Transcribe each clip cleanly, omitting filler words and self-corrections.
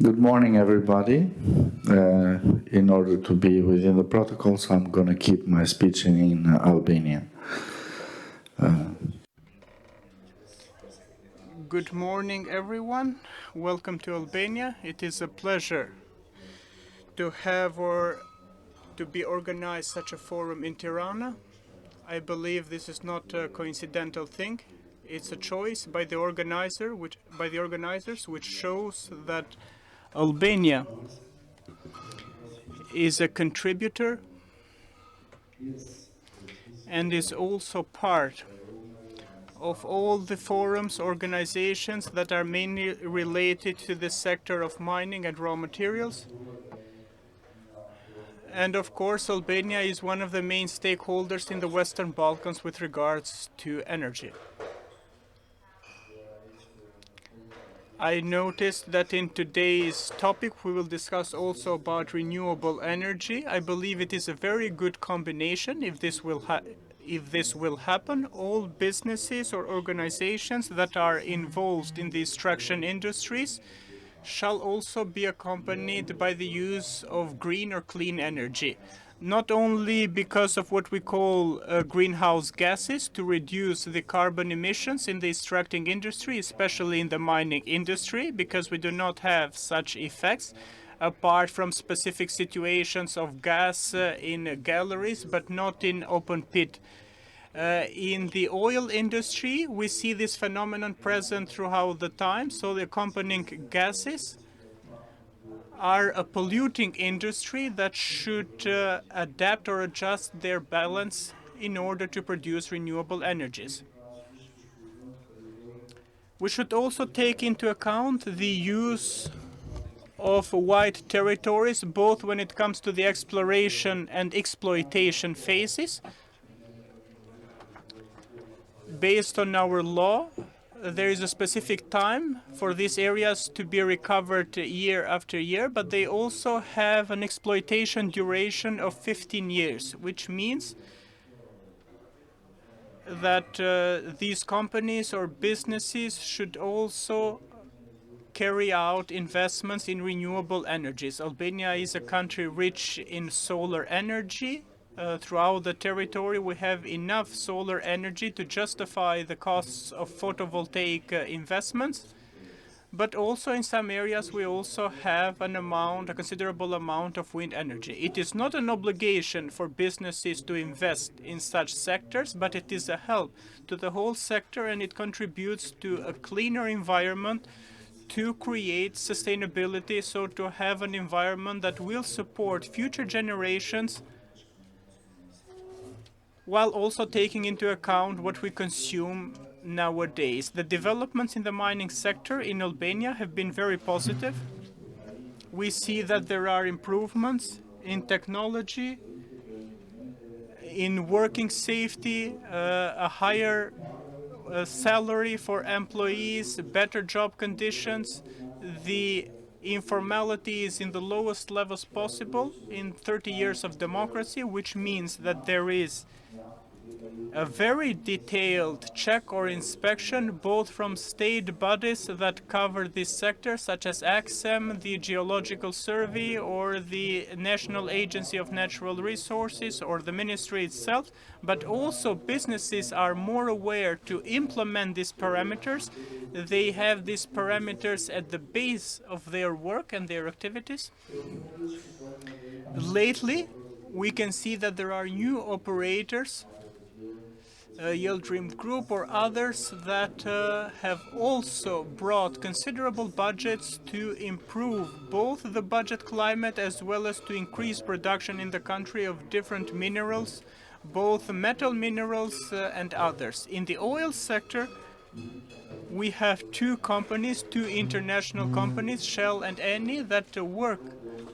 Good morning, everybody. In order to be within the protocols, I'm going to keep my speech in Albanian. Good morning, everyone. Welcome to Albania. It is a pleasure to have or to be organized such a forum in Tirana. I believe this is not a coincidental thing. It's a choice by the organizers, which shows that Albania is a contributor and is also part of all the forums, organizations that are mainly related to the sector of mining and raw materials. And of course, Albania is one of the main stakeholders in the Western Balkans with regards to energy. I noticed that in today's topic we will discuss also about renewable energy. I believe it is a very good combination if this will happen. All businesses or organizations that are involved in the extraction industries shall also be accompanied by the use of green or clean energy. Not only because of what we call greenhouse gases to reduce the carbon emissions in the extracting industry, especially in the mining industry, because we do not have such effects apart from specific situations of gas in galleries, but not in open pit. In the oil industry, we see this phenomenon present throughout the time, so the accompanying gases are a polluting industry that should adapt or adjust their balance in order to produce renewable energies. We should also take into account the use of wide territories, both when it comes to the exploration and exploitation phases. Based on our law, there is a specific time for these areas to be recovered year after year, but they also have an exploitation duration of 15 years, which means that these companies or businesses should also carry out investments in renewable energies. Albania is a country rich in solar energy. Throughout the territory, we have enough solar energy to justify the costs of photovoltaic investments. But also in some areas, we also have a considerable amount of wind energy. It is not an obligation for businesses to invest in such sectors, but it is a help to the whole sector, and it contributes to a cleaner environment, to create sustainability, so to have an environment that will support future generations while also taking into account what we consume nowadays. The developments in the mining sector in Albania have been very positive. We see that there are improvements in technology, in working safety, a higher salary for employees, better job conditions. The informality is in the lowest levels possible in 30 years of democracy, which means that there is a very detailed check or inspection, both from state bodies that cover this sector, such as AXEM, the Geological Survey, or the National Agency of Natural Resources, or the ministry itself, but also businesses are more aware to implement these parameters. They have these parameters at the base of their work and their activities. Lately, we can see that there are new operators, Yale Dream Group or others that have also brought considerable budgets to improve both the budget climate as well as to increase production in the country of different minerals, both metal minerals and others. In the oil sector, we have two international companies, Shell and Eni, that work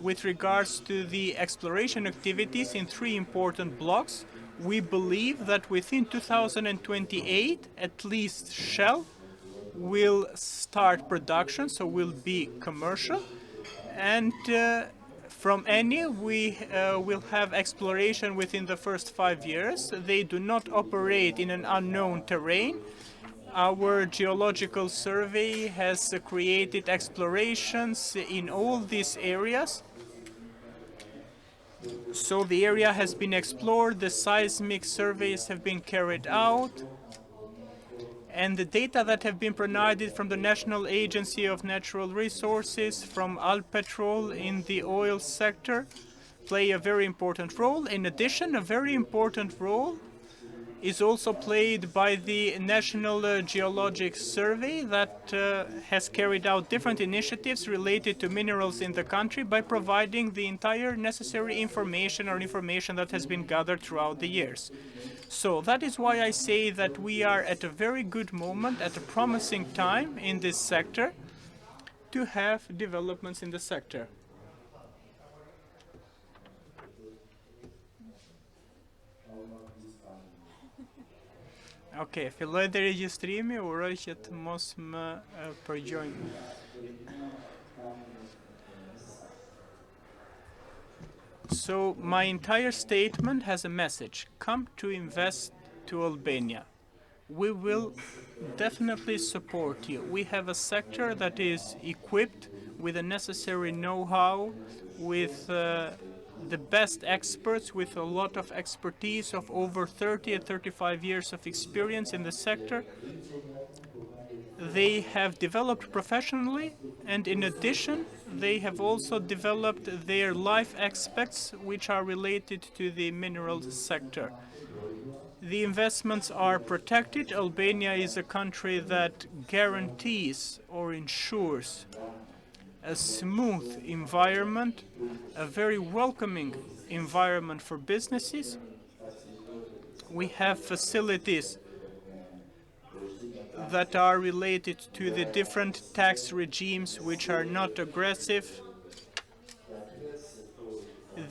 with regards to the exploration activities in three important blocks. We believe that within 2028, at least Shell will start production, so will be commercial. And from Eni, we will have exploration within the first 5 years. They do not operate in an unknown terrain. Our geological survey has created explorations in all these areas. So the area has been explored, the seismic surveys have been carried out, and the data that have been provided from the National Agency of Natural Resources, from Alpetrol in the oil sector, play a very important role. In addition, a very important role is also played by the National Geologic Survey that has carried out different initiatives related to minerals in the country by providing the entire necessary information or information that has been gathered throughout the years. So that is why I say that we are at a very good moment, at a promising time in this sector to have developments in the sector. Okej, fyller registrimi och röjt måste man perjoin. So my entire statement has a message. Come to invest to Albania. We will definitely support you. We have a sector that is equipped with the necessary know-how, with the best experts, with a lot of expertise of over 30 and 35 years of experience in the sector. They have developed professionally, and in addition, they have also developed their life aspects which are related to the minerals sector. The investments are protected. Albania is a country that guarantees or ensures a smooth environment, a very welcoming environment for businesses. We have facilities that are related to the different tax regimes which are not aggressive.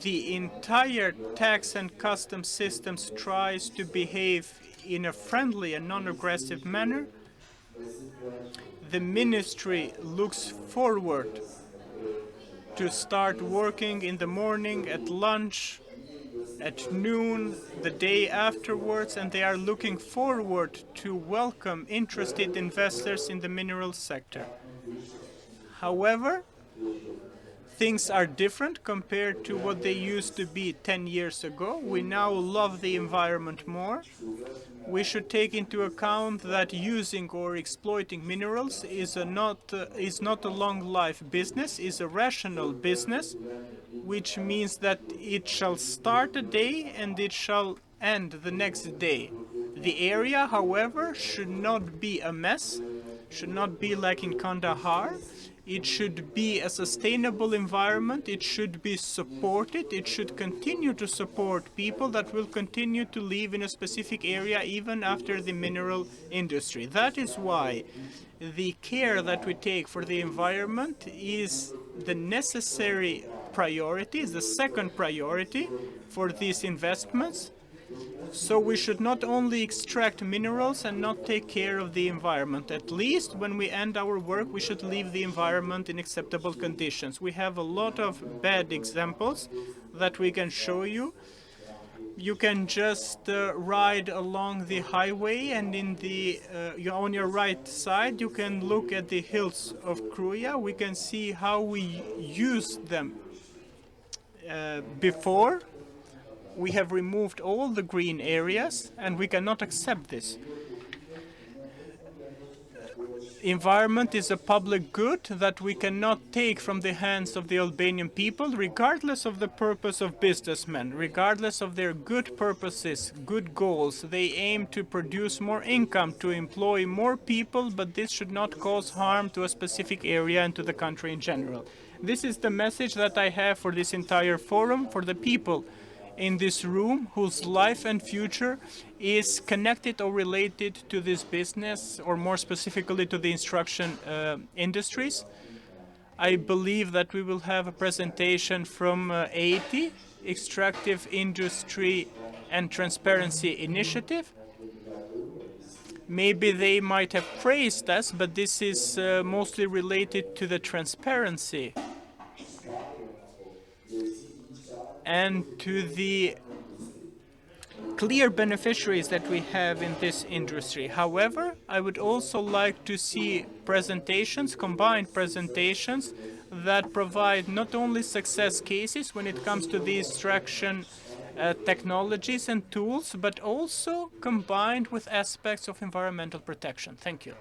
The entire tax and customs systems tries to behave in a friendly and non-aggressive manner. The ministry looks forward to start working in the morning, at lunch, at noon, the day afterwards, and they are looking forward to welcome interested investors in the mineral sector. However, things are different compared to what they used to be 10 years ago. We now love the environment more. We should take into account that using or exploiting minerals is not a long life business, is a rational business, which means that it shall start a day and it shall end the next day. The area, however, should not be a mess, should not be like in Kandahar. It should be a sustainable environment. It should be supported. It should continue to support people that will continue to live in a specific area even after the mineral industry. That is why the care that we take for the environment is the necessary priority, is the second priority for these investments. So we should not only extract minerals and not take care of the environment. At least when we end our work, we should leave the environment in acceptable conditions. We have a lot of bad examples that we can show you. You can just ride along the highway, and on your right side you can look at the hills of Kruja. We can see how we used them before. We have removed all the green areas, and we cannot accept this. Environment is a public good that we cannot take from the hands of the Albanian people, regardless of the purpose of businessmen, regardless of their good purposes, good goals. They aim to produce more income, to employ more people, but this should not cause harm to a specific area and to the country in general. This is the message that I have for this entire forum, for the people in this room whose life and future is connected or related to this business, or more specifically to the construction industries. I believe that we will have a presentation from EITI, Extractive Industry and Transparency Initiative. Maybe they might have praised us, but this is mostly related to the transparency and to the clear beneficiaries that we have in this industry. However, I would also like to see presentations, combined presentations, that provide not only success cases when it comes to the extraction technologies and tools, but also combined with aspects of environmental protection. Thank you.